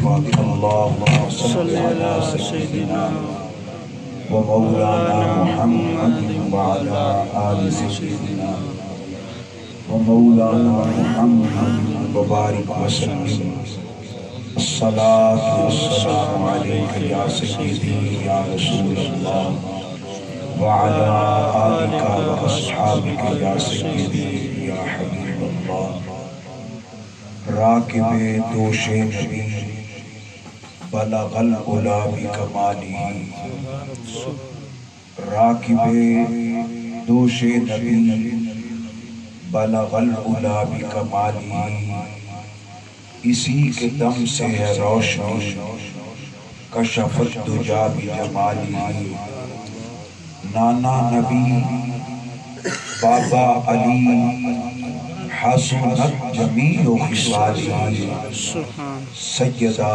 الفاتحة اللهم صل على سيدنا ومولانا محمد وعلى آل سيدنا ومولانا محمد وبارك وسلم الصلاة والسلام عليك يا سيدي يا رسول الله وعلى آلك وأصحابك يا سيدي يا حبيب الله راکب دوش نبی بلغ العلا بکمالہ راکب دوش نبی بلغ العلا بکمالہ اسی کے دم سے ہے روشنی کشفت دجا بجمالہ نانا نبی بابا علی حسنت جمیع خصالہ سیدہ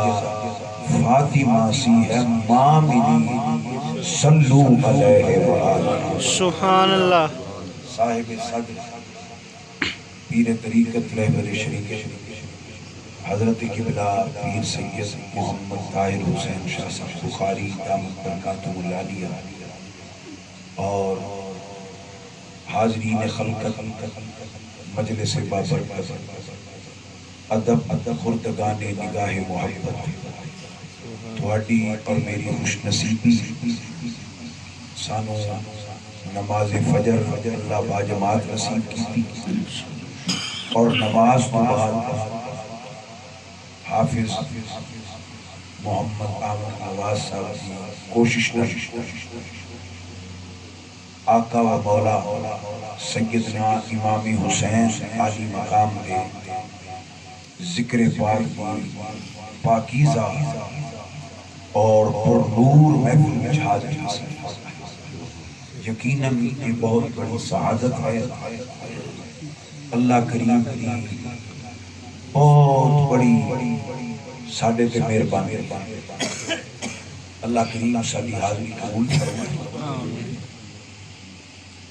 فاطمہ سی ہے ماں ملی صلو علیہ وآلہ سبحان اللہ صاحب صدر پیر طریقت رہبر شریف حضرت قبلہ پیر سید محمد طاہر حسین شاہ صاحب بخاری دامت برکاتہ العالیہ اور حاضرین خلقت مجلس بابرکت ادب خردگان نگاہ محبت تھوڑی اور میری خوش نصیبی سانو نماز فجر اللہ باجماعت نصیب کی اور نماز کے بعد حافظ محمد احمد نواز صاحب کی کوشش آقا و مولا سیدنا امام حسین علی مقام دے ذکر پاک کی پاکیزہ اور پر نور محفل میں حاضر یقیناً یہ بہت بڑی سعادت ہے اللہ کریم کی بہت بڑی ساڑھے پہ مہربانی اللہ کریم ساڑھی حاضری قبول فرمائے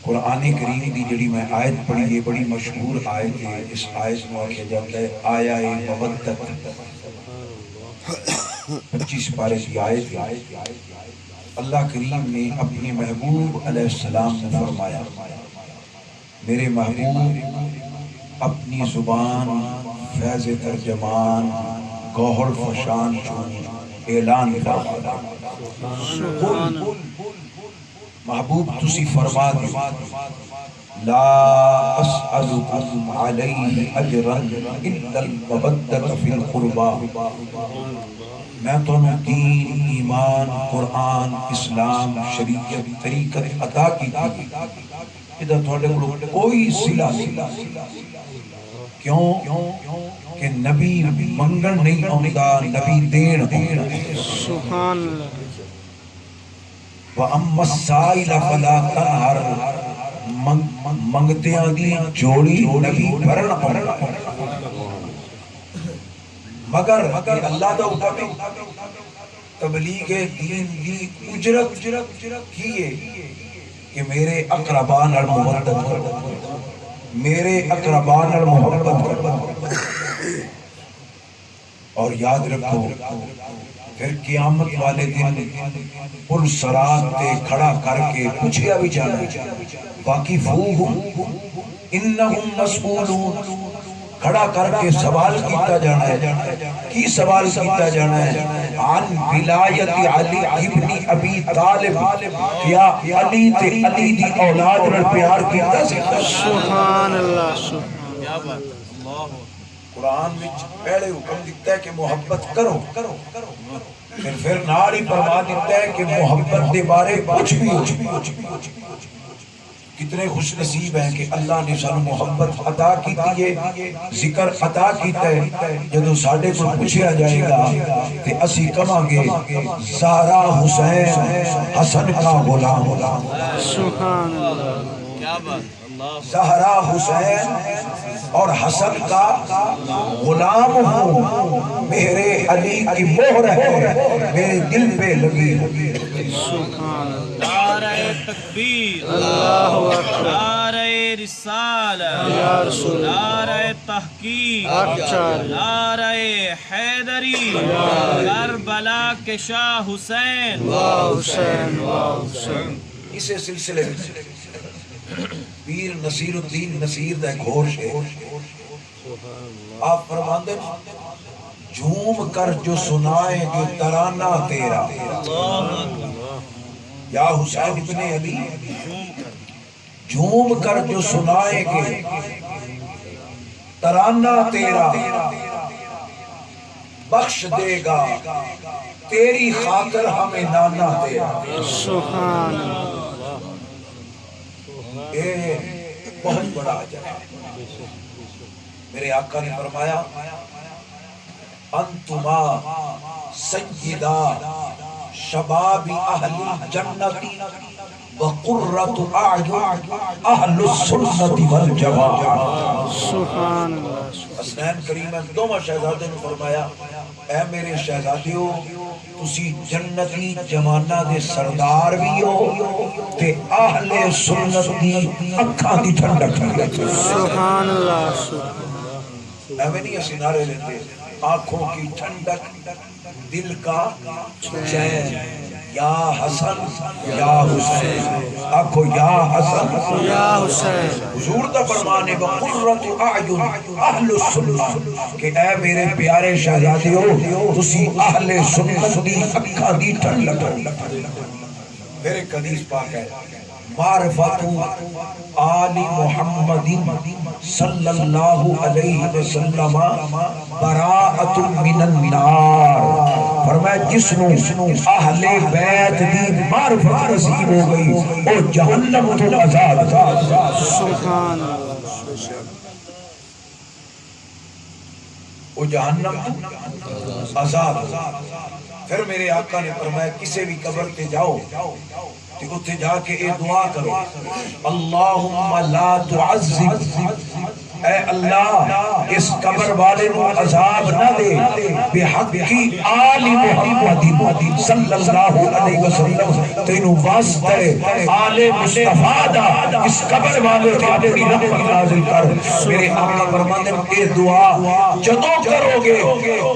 قرآن کریم دی جڑی میں آیت پڑھی یہ بڑی مشہور آیت ہے اس آیت میں کہا جاتا ہے آیا مودت 25 پارے کی آیت ہے اللہ کریم نے اپنے محبوب علیہ السلام نے فرمایا میرے محبوب اپنی زبان فیض ترجمان گوہر فشان اعلان فرمایا محبوب تسی فرما دے لا اسألکم علیہ اجرا الا المودۃ فی القربا میں تو دین ایمان قرآن اسلام شریعت طریقت عطا کی تھی ادھر تھوڑے کوئی صلہ نہیں کیوں کہ نبی منگن نہیں ہوندہ نبی دین ہوندہ سبحان اللہ وَأَمَّا السَّائِلَ فَلَا تَنْهَرْ منگتیاں دی جوڑی نبی بھرن مگر اللہ دا حکم تبلیغ دین دی اجرت کیے کہ میرے اقربان المحبت کرو میرے اقربان المحبت کرو اور یاد رکھو پھر قیامت والے دن پل سرات تے کھڑا کر کے پوچھیا بھی جانا واقفوہم انہم مسئولون کھڑا کر کے سوال کیتا جانا ہے کی سوال کیتا جانا ہے عن ولایت علی ابن ابی طالب کیا علی تے علی دی اولاد نال پیار کیتا سی سبحان اللہ سبحان اللہ قرآن میں پہلے حکم دیتا ہے کہ محبت کرو پھر نال ہی فرما دیتا ہے کہ محبت دے بارے کچھ بھی ہو کتنے خوش نصیب ہیں کہ اللہ نے سانو محبت عطا کیتی ہے ذکر عطا کیتا ہے جدو ساڑھے کو پوچھیا جائے گا کہ اسی کماں گے زہرا حسین حسن کا غلام سبحان اللہ کیا بات زہرا حسین اور حسن کا غلام ہوں میرے علی کی مہر ہے میرے دل پہ لگی سبحان اللہ نعرہ تکبیر اللہ اکبر نعرہ رسالہ یا رسول نعرہ تحقیق نعرہ حیدری کربلا کے شاہ حسین اسے سلسلے میں پیر نصیر الدین نصیر دا گھوڑ شعر آپ فرماندے جھوم کر جو سنائیں گے ترانہ تیرا یا حسین ابن علی جھوم کر جو سنائیں گے ترانہ تیرا بخش دے گا تیری خاطر ہمیں نانا تیرا سبحان اے بہت بڑا عجب میرے آقا نے فرمایا انتما سیدہ شباب اہل جنت وقرۃ اعین اہل السنت والجماعت سبحان اللہ حسنین کریم دوما شہزادے نے فرمایا اے میرے شہزادیو تسی جنتی جمانہ دے سردار بھی ہو تے اہل سنت دی اکھاں دی ٹھنڈک سبحان اللہ ایویں نہیں اسی نعرے لیتے آنکھوں کی ٹھنڈک دل کا چین یا حسن یا حسین آنکھو یا حسن یا حسین حضور دا فرمانے وقرۃ اعین اہل السنت کہ اے میرے پیارے شہزادیو تسی اہل سنت دی اکھاں دی ٹھنڈک میرے حدیث پاک ہے معرفت آل محمد صلی اللہ علیہ وسلم براءۃ من النار فرمایا جس نو اہل بیت دی معرفت نصیب ہو گئی او جہنم تو آزاد سبحان او جہنم تو آزاد پھر میرے آقا نے فرمایا کسی بھی قبر تے جاؤ کہ اتھے جا کے اے دعا کرو اللہم لا تعذب اے اللہ اس قبر والے نو عذاب نہ دے بحق کی آل محمد صلی اللہ علیہ وسلم تینو واسطہ آل مصطفیٰ دا اس قبر والے تے اپنی رحمت نازل کر میرے آقا فرماتے ہیں اے دعا جدوں کرو گے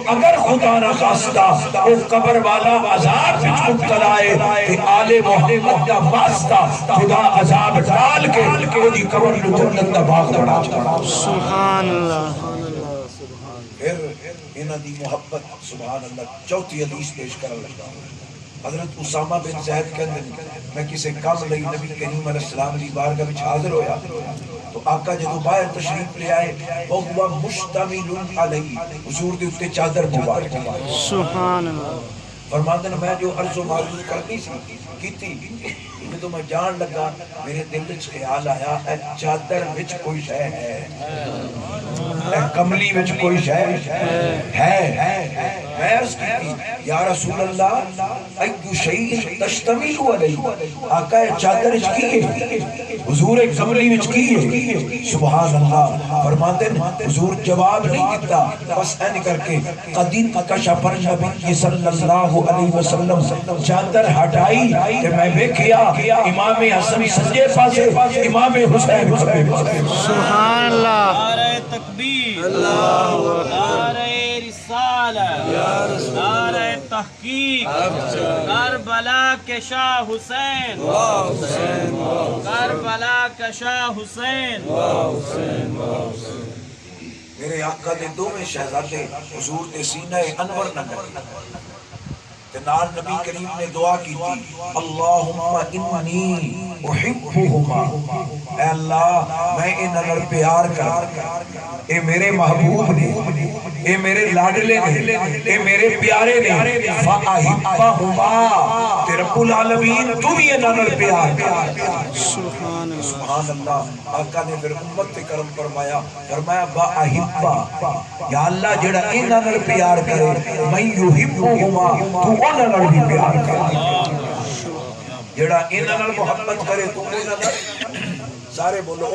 اگر خدا نہ خواستہ او قبر والا عذاب وچ مبتلا ہے تے آل محمد دا واسطہ خدا عذاب ڈال کے او دی قبر نو جنت دا باغ بنا چھوڑا سبحان اللہ پھر انہاں دی محبت سبحان اللہ چوتھی حدیث پیش کرن لگا حضرت اسامہ بن زید کہندے میں کسی کام لئی نبی کریم علیہ السلام دی بارگاہ وچ حاضر ہویا تو آقا جدوں باہر تشریف لے آئے وہ مشتمل علیہ حضور دے اوتے چادر مبارک سبحان اللہ فرماندے نے میں جو عرض و معروض کرنی سی کیتی تو میں جان لگا میرے دل وچ خیال آیا اے چادر وچ کوئی شے ہے اے کملی وچ کوئی شے ہے میں عرض کی یا رسول اللہ ایو شیء تشتمل علیہ آقا چادر وچ کی ہے حضور کملی وچ کی ہے سبحان اللہ فرماتے ہیں حضور جواب نہیں دیتا بس این کر کے قدیم کشف النبی صلی اللہ علیہ وسلم چادر ہٹائی کہ میں دیکھیا امام حسن سجے پاسے امام حسین کھبے پاسے سبحان اللہ نعرہ تکبیر نعرہ رسالت نعرہ تحقیق کربلا کے شاہ حسین کربلا کا شاہ حسین میرے آقا دے دو میں شہزادے حضور دے سینہ انور نگر نال نبی کریم نے دعا کی تھی اللہم انی احبہما اے اللہ میں ان نال پیار کر اے میرے محبوب نے اے میرے لاڈلے نے اے میرے پیارے نے فاحبہما تے رب العالمین تو بھی ان نال پیار کر سبحان اللہ آقا نے پھر امت تے کرم فرمایا با احبہ یا اللہ جڑا ان نال پیار کرے میں یحبہما تو انہاں نال بھی پیار کر جڑا انہاں نال محبت کرے تو انہاں نال سارے بولو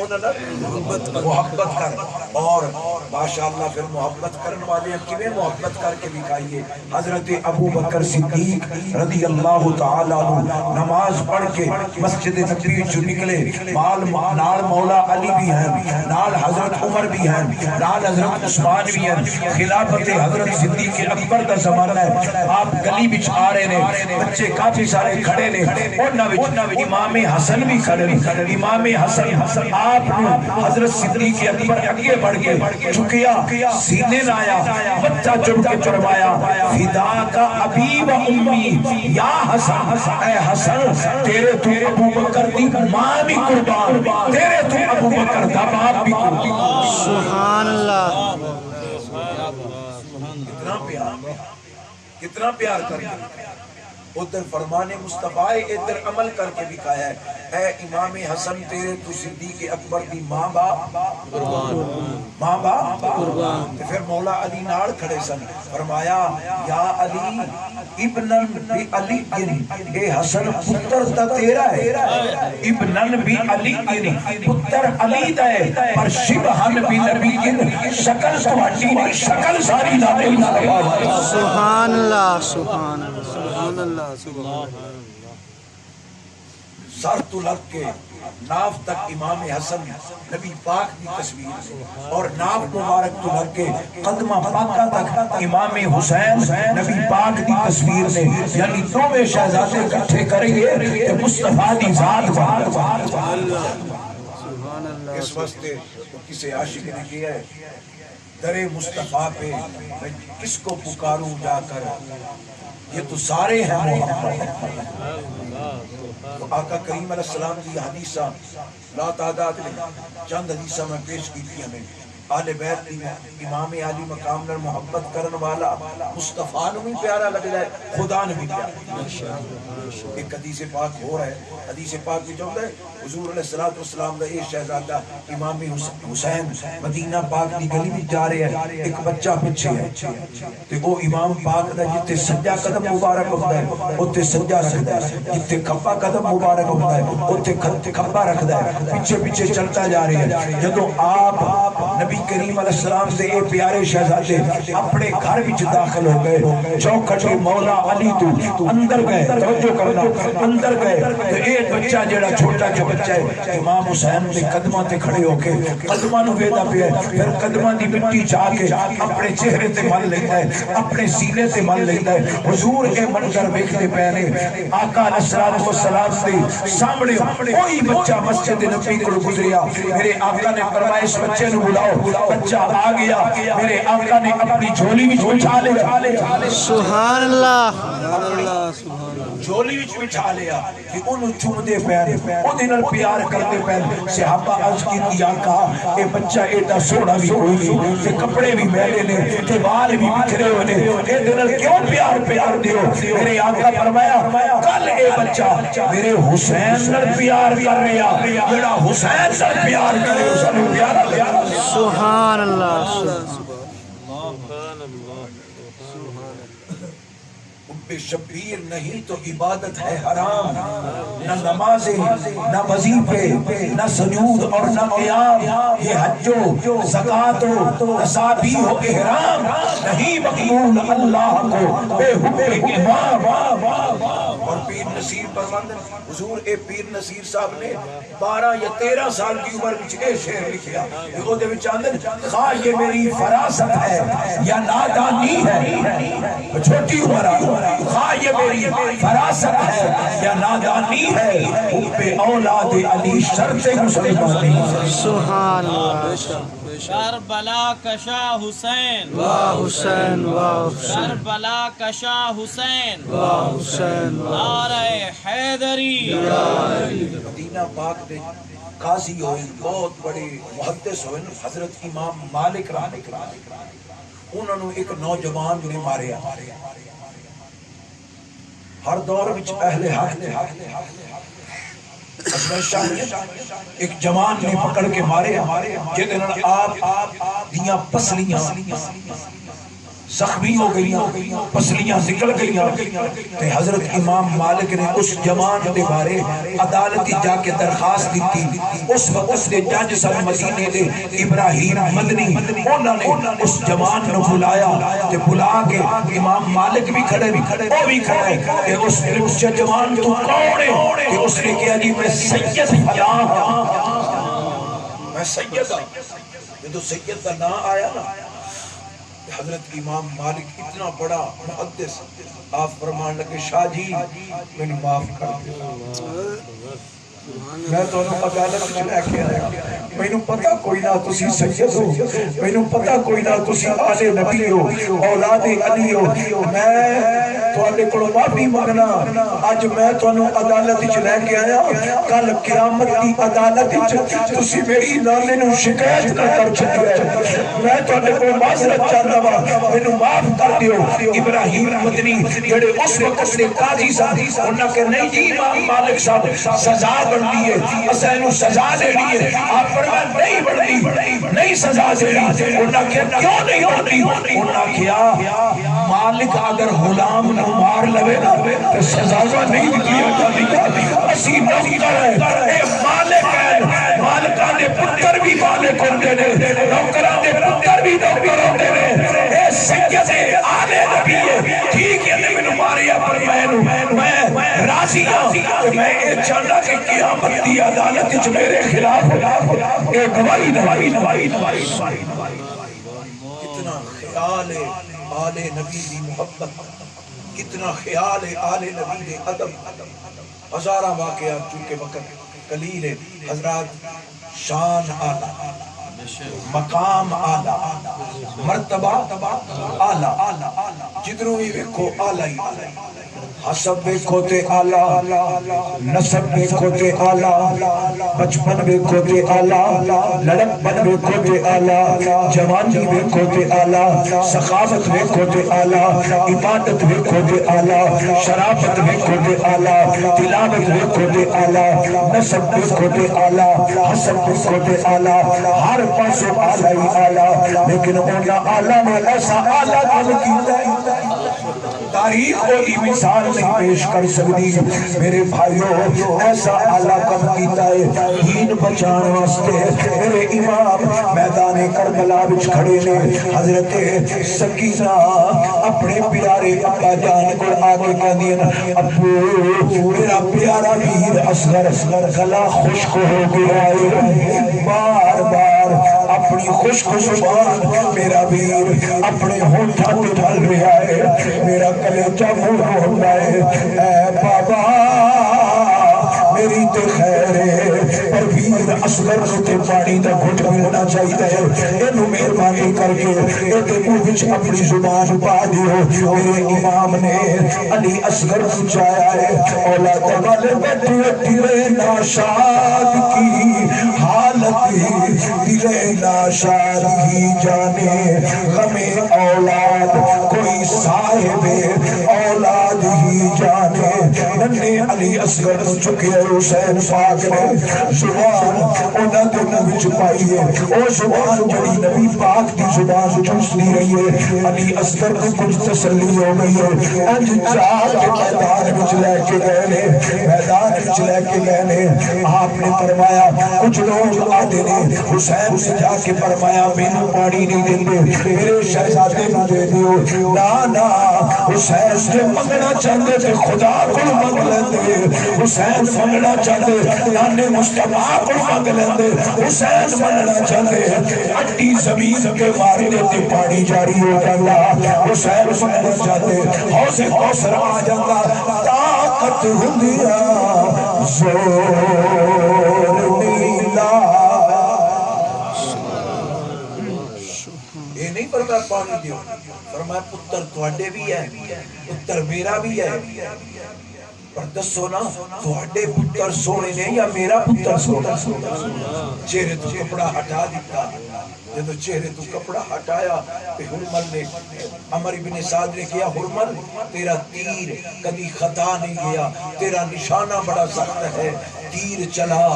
محبت کر. اور ماشاءاللہ پھر محبت کرنے والے کیویں محبت کر کے دکھائیے. حضرت ابو بکر صدیق رضی اللہ تعالیٰ عنہ نماز پڑھ کے مسجد نبوی جو نکلے، نال مولا علی بھی ہیں، نال حضرت عمر بھی ہیں، نال حضرت عثمان بھی ہیں. خلافت حضرت صدیق اکبر کا زمانہ ہے. آپ گلی بچ آ رہے نے، بچے کافی سارے کھڑے نے، امام حسن بھی کھڑے نے. امام حسن آپ حضرت صدیق اکبر اگے بڑھ کے چکیا، سینے لایا، بچہ چڑھ کے فرمایا فدا کا ابی و امی یا حسن، اے حسن تیرے تو ابو بکر دی ماں بھی قربان، تیرے تو ابو بکر دا باپ بھی قربان. سبحان اللہ. کتنا پیار کر کے ادھر فرمان مصطفیٰ ادھر عمل کر کے دکھایا ہے. اے امام حسن تیرے تو صدیق اکبر دی ماں باپ قربان. پھر مولا علی نال کھڑے سن، فرمایا یا علی ابنن بی علی، اے حسن پتر تا تیرا ہے، ابنن بی علی پتر علی دا ہے، پر شبہن بی نبی شکل تہاڈی نہیں، شکل ساری نبی مصطفیٰ. سبحان اللہ سبحان اللہ سبحان اللہ سبحان اللہ. سر تو لگ کے ناف تک امام حسن نبی پاک کی تصویر، اور ناف مبارک تو لگ کے قدمہ پاکہ تک امام حسین نبی پاک کی تصویر نے. یعنی دوویں شہزادے اکٹھے کریں گے کہ مصطفیٰ دی ذات بار. اس واسطے کسی عاشق نے کیا ہے درے مصطفیٰ پہ میں کس کو پکاروں جا کر، یہ تو سارے ہیں محمد. تو آقا کریم علیہ السلام کی حدیثہ لا تعداد نے چند حدیثہ میں پیش کی تھی ہمیں. آل بیت دی امام علی مقام نر محبت کرن والا مصطفیٰ نو بھی پیارا لگ جائے، خدا نے بھی پیارا. ایک حدیث پاک ہو رہا ہے، حدیث پاک بھی چاہتا ہے حضور علیہ السلام دا ایک شہزادہ امام حسین مدینہ پاک دی گلی بھی جا رہے ہیں، ایک بچہ پیچھے ہے تے وہ امام پاک دا جتے سجا قدم مبارک ہوتا ہے اوتے سجا رکھدا ہے، جتے کھبا قدم مبارک ہوتا ہے اوتے کھبا رکھدا ہے. پیچھے پیچھے چلتا جا رہے ہیں. جدوں آپ نبی کریم علیہ السلام سے اے پیارے شہزادے اپنے گھر وچ داخل ہو گئے، چوکھٹ مولا علی تو اندر گئے، توجہ کرنا اندر گئے تو ایک بچہ جڑا چھوٹا جو بچہ ہے امام حسین کے قدماں تے کھڑے ہو کے قدماں نو ویدا پیا، پھر قدماں دی مٹی چا کے اپنے چہرے تے مل لیندا ہے، اپنے سینے تے مل لیندا ہے. حضور اے منظر ویکھدے پے نے. آقا علیہ السلام دے سامنے کوئی بچہ مسجد نبی کول گزریا، میرے آقا نے فرمایا اس بچے نو بلاؤ. بچہ آ گیا، میرے آقا نے اپنی جھولی وچ بچھا لیا. سبحان اللہ جھولی وچ بچھا لیا کہ انہوں چومدے پیر اودے نال پیار کردے پیر. صحابہ عرض کی آقا اے بچہ ایڈا سونا بھی کوئی نہیں تے کپڑے بھی میلے نے تے بال بھی بکھرے ہوئے نے، اے نال کیوں پیار دیو؟ میرے آقا فرمایا کل اے بچہ میرے حسین نال پیار کر رہا، جڑا حسین نال پیار کرے اس نوں پیارا لیا. سبحان اللہ. شبیر نہیں تو عبادت ہے حرام، نہ نمازیں نہ وظیفے نہ سجود اور نہ قیام، یہ حج و زکوٰۃ و تسابیح و احرام نہیں مقبول اللہ کو بے حکم امام. اور پیر نصیر پروند حضور اے پیر نصیر صاحب نے 12 یا 13 سال کی عمر وچ اے شعر لکھیا کہ او دے وچ آندے خواہ یہ میری فراست ہے یا نادانی ہے، چھوٹی عمر ہے، خواہ یہ میری فراست ہے یا نادانی ہے، حب اولاد علی شرط مسلمانی. سبحان اللہ. کربلا کا شاہ حسین، واہ حسین واہ حسین، کربلا کا شاہ حسین، واہ حسین نعرہ حیدری. مدینہ پاک دے قاضی ہوئے، بہت بڑے محدث ہوئے، حضرت امام مالک رحمۃ اللہ، انہوں نے ایک نوجوان نے ماریا. ہر دور وچ اہل حق ایک جوان نے پکڑ کے مارے جہدے نال آپ دیاں پسلیاں زخمی ہو گئی پسلیاں نکل گئی تے حضرت امام مالک نے اس جوان دے بارے عدالتی جا کے درخواست دیتی اس وقت دے جج صاحب مدینے دے ابراہیم مدنی انہوں نے اس جوان نو بلایا تے بلا کے امام مالک بھی کھڑے وہ بھی کھڑے کہ اس جوان تو کون ہے کہ اس نے کہا جی میں سید ہوں میں سید ہوں یہ تو سید کا نام آیا نا حضرت امام مالک اتنا بڑا محدث آپ فرمان لگے شاہ جی میں نے معاف کر دیا میں تو انہوں عدالت چلے کے آیا میں نے پتا کوئی نہ تسی سید ہو میں نے پتا کوئی نہ تسی آل نبی ہو اولاد علی ہو میں تو آنے کو معافی مانگنا آج میں تو انہوں عدالت چلے کے آیا کل قیامت کی عدالت تسی میری نالے نو شکایت نہ کر چکی ہے میں تو آنے کو معذرت چاہنا وا میں نے معاف کر دیو ابراہیم مدنی جڑے اس وقت نے قاضی صاحب انہوں کہ نہیں جی امام مالک صاحب سزا بڑھنی ہے اسینو سزا دینی ہے آپ فرمائے نہیں بڑھنی نہیں سزا دینی انہوں کیا کیوں نہیں بڑھنی انہوں کیا مالک اگر غلام نہ مار لوے نا تو سزا نہیں دیا جاتی اسی نوکر ہے اے مالک ہے مالکہ نے پتر بھی مالک ہوندے نے نوکرہ نے پتر بھی نوکر ہوندے نے اے سید آلے نبی ہے ٹھیک ہے میں نے ماریا پر میں راضی ہوں کہ میں اے چاہنا کہ قیامت دی عدالت جو میرے خلاف اے گواہی دوائی کتنا خیال ہے آل نبی دی محبت کتنا خیال ہے آل نبی دی ادب ہزارہ واقعات چونکہ وقت قلیل ہے حضرات شان آلہ مقام آلہ مرتبہ آلہ جدروں ہی ویکھو آلہ ہی حسب بیکھو تے آلہ نسب بیکھو تے آلہ بچپن بیکھو تے آلہ لڑکپن بیکھو تے آلہ جوانی بیکھو تے آلہ سخاوت بیکھو تے آلہ عبادت بیکھو تے آلہ شرافت بیکھو تے آلہ تلاوت بیکھو تے آلہ نسب بیکھو تے آلہ حسب بیکھو تے آلہ ہر پاسو آلہ ہی آلہ لیکن انہا آلہ نے ایسا آلہ کم کیتا ہے تاریخ کو ہی مثال نہیں پیش کر سکتی میرے بھائیوں ایسا آلہ کم کیتا ہے ہین بچان واسطے میرے امام میدان کربلا بچ کھڑے نے حضرت سکینہ اپنے پیارے ابا جان کو آگے کہہ دیا ابو میرا پیارا ویر اصغر گلا خشک ہو گیا ہے بار بار اپنی خشک زبان میرا ویر اپنے ہونٹھا پہ ڈھل رہا ہے میرا کلیجہ منہ ہوتا ہے اے بابا میری تے خیر ہے پر ویر اصغر تے پانی دا گھٹ ملنا چاہیے ہے انہوں مہربانی کر کے ایتے منہ وچ اپنی زبان پا دیو میرے امام نے علی اصغر کو چاہیا ہے اولاد والے بیٹھے دل ناشاد کی حالت دل ناشاد ہی جانے غم اولاد کوئی صاحب اولاد ہی جانے ننے علی اصغر کو چکے حسین پاک نے زبان انہاں دے منہ وچ پائی ہے او زبان جڑی نبی پاک دی زبان چوستی رہی ہے علی اصغر کو کچھ تسلی ہو گئی ہے انج چاہ کے میدان وچ لے کے گئے نے میدان وچ لے کے گئے نے آپ نے فرمایا کچھ لوگ آتے نے حسین سے جا کے فرمایا مینوں پانی نہیں دیندے میرے شہزادے نوں دے دیو نا حسین سے منگنا چاہتے تھے خدا کو منگ لیندے حسین منگنا چاہتے نانے مصطفیٰ کو منگ لیندے حسین منگنا چاہتے اٹی زمین کے وارنے تے پانی جاری ہو جاتا حسین منگنا چاہتے حوض کوثر آ جاتا طاقت ہندیا زور نیلا یہ نہیں فرمایا پانی دیو فرمایا پتر تواڈے بھی ہے پتر میرا بھی ہے پر دسو نا تواڈے پتر سونے نے یا میرا پتر سونا چہرے تو کپڑا ہٹا دیتا جب چہرے تو کپڑا ہٹایا تو حرمل نے عمر ابن سعد نے کیا حرمل تیرا تیر کبھی خطا نہیں گیا، تیرا نشانہ بڑا سخت ہے، تیر چلا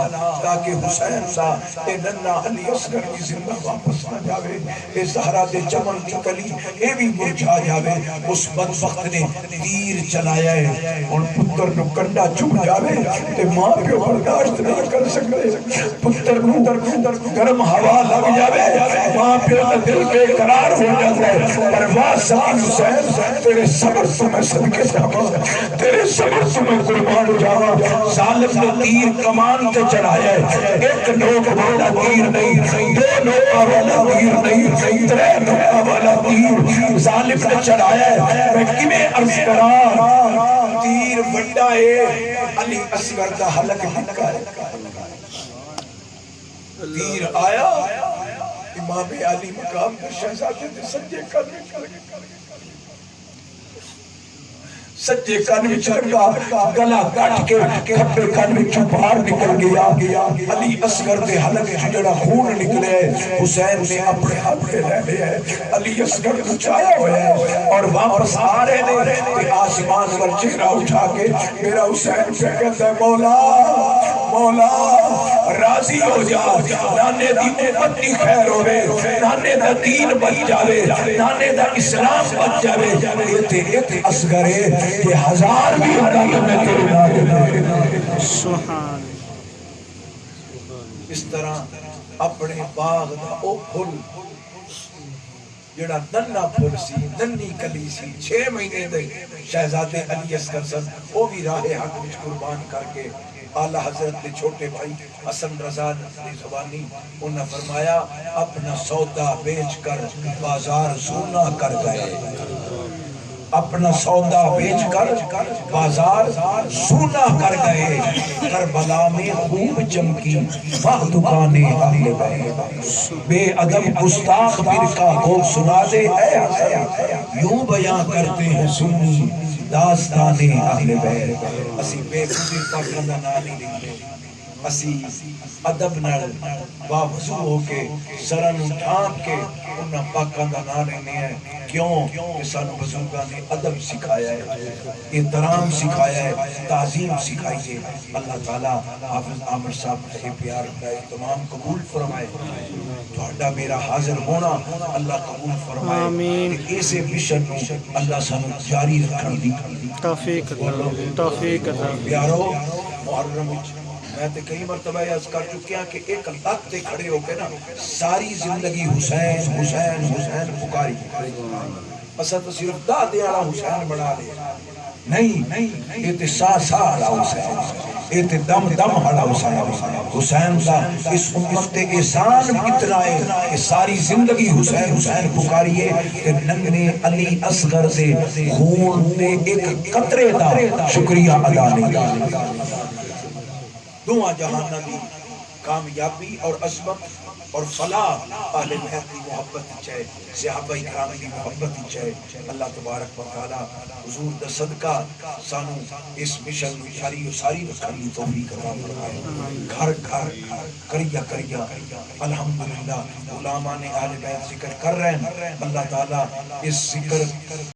تاکہ حسین سا اے ننہ علی اصغر کی زندہ واپس نہ جاوے، اے زہرا دے چمن کی کلی اے بھی مرجھا جاوے۔ اس بدبخت نے تیر چلایا ہے اور پتر نو کنڈا چپ جاوے تے ماں پیو برداشت نہیں کر سکتے، پتر نو گرم ہوا لگ جاوے ماں پیو کا دل بے قرار ہو جاتا ہے۔ پرواز سلیم حسین تیرے صبر سے میں صدقے جاواں، تیرے صبر سے میں قربان جاواں۔ ظالم نے تیر کمان تے چڑھایا ہے، ایک نوک والا تیر نہیں، دو نوک والا تیر نہیں، ترے نوک والا تیر ظالم نے چڑھایا ہے۔ میں کیویں عرض کراں تیر وڈا ہے علی اصغر دا حلق نکا ہے۔ تیر آیا امام علی مقام پر شہزادے دے سجے کن سجے کن وچ لگا، گلا کٹ کے کھبے کن وچ باہر نکل گیا۔ علی اصغر دے حلق وچ جڑا خون نکلے حسین نے اپنے ہاتھ پہ لے لیا ہے، علی اصغر کو چایا ہوا ہے اور واپس آ رہے نے کہ آسمان پر چہرہ اٹھا کے میرا حسین پہ کہتا ہے مولا مولا راضی ہو جا، نانے دی امت دی خیر ہوئے، نانے دا دین بچ جاوے، نانے دا اسلام بچ جاوے۔ یہ تے ایک اصغر ہے کہ ہزار بھی ہوتا تو میں تیرے نام سبحان اس طرح اپنے باغ دا او پھل جڑا ننہ پھل سی، ننی کلی سی، 6 مہینے دے شہزادے علی اصغر سن، وہ بھی راہ حق وچ قربان کر کے اعلیٰ حضرت نے چھوٹے بھائی حسن رضا نے زبانی انہوں نے فرمایا اپنا سودا بیچ کر بازار سونا کر گئے، اپنا سودا بیچ کر بازار سونا کر گئے، کربلا میں خوب چمکی باہ دکانیں اہل بیت، بے ادب گستاخ فرقہ کو سنا دے اے حسن، یوں بیان کرتے ہیں سنی داستانیں اہل بیت۔ اسی بے خودی پاکن دا نام نہیں لکھتے، اسی ادب نال باوضو ہو کے سرن ڈھانپ کے انہاں پاکن دا نام لینے ہیں۔ کیوں کہ سانو بزرگاں نے ادب سکھایا ہے، احترام سکھایا ہے، تعظیم سکھائی ہے۔ اللہ تعالیٰ حافظ عامر صاحب کے پیار کا اہتمام قبول فرمائے، تہاڈا میرا حاضر ہونا اللہ قبول فرمائے، آمین۔ کہ ایسے مشن نو اللہ سانو جاری رکھن دی توفیق عطا توفیق عطا۔ پیارو محرم وچ میں تے کئی مرتبہ عرض کر چکیا کہ ایک لت تے کھڑے ہو کے نا ساری زندگی حسین حسین حسین پکاری، اسا تو صرف دادے والا حسین بنا لے، نہیں یہ تے سا والا حسین، یہ تے دم والا حسین، حسین دا اس امت تے احسان کتنا ہے کہ ساری زندگی حسین حسین پکاریے کہ ننگنے علی اصغر سے خون دے ایک قطرے دا شکریہ ادا نہیں۔ دعا جہانہ دی کامیابی اور عظمت اور فلاح اہل بیت کی محبت چاہے، صحابہ اکرام کی محبت چاہے۔ اللہ تبارک و تعالی حضور دا صدقہ سانو اس مشن جاری و ساری رکھن کی توفیق عطا فرمائے۔ گھر گھر کریا الحمدللہ علماء نے اہل بیت ذکر کر رہے ہیں، اللہ تعالی اس ذکر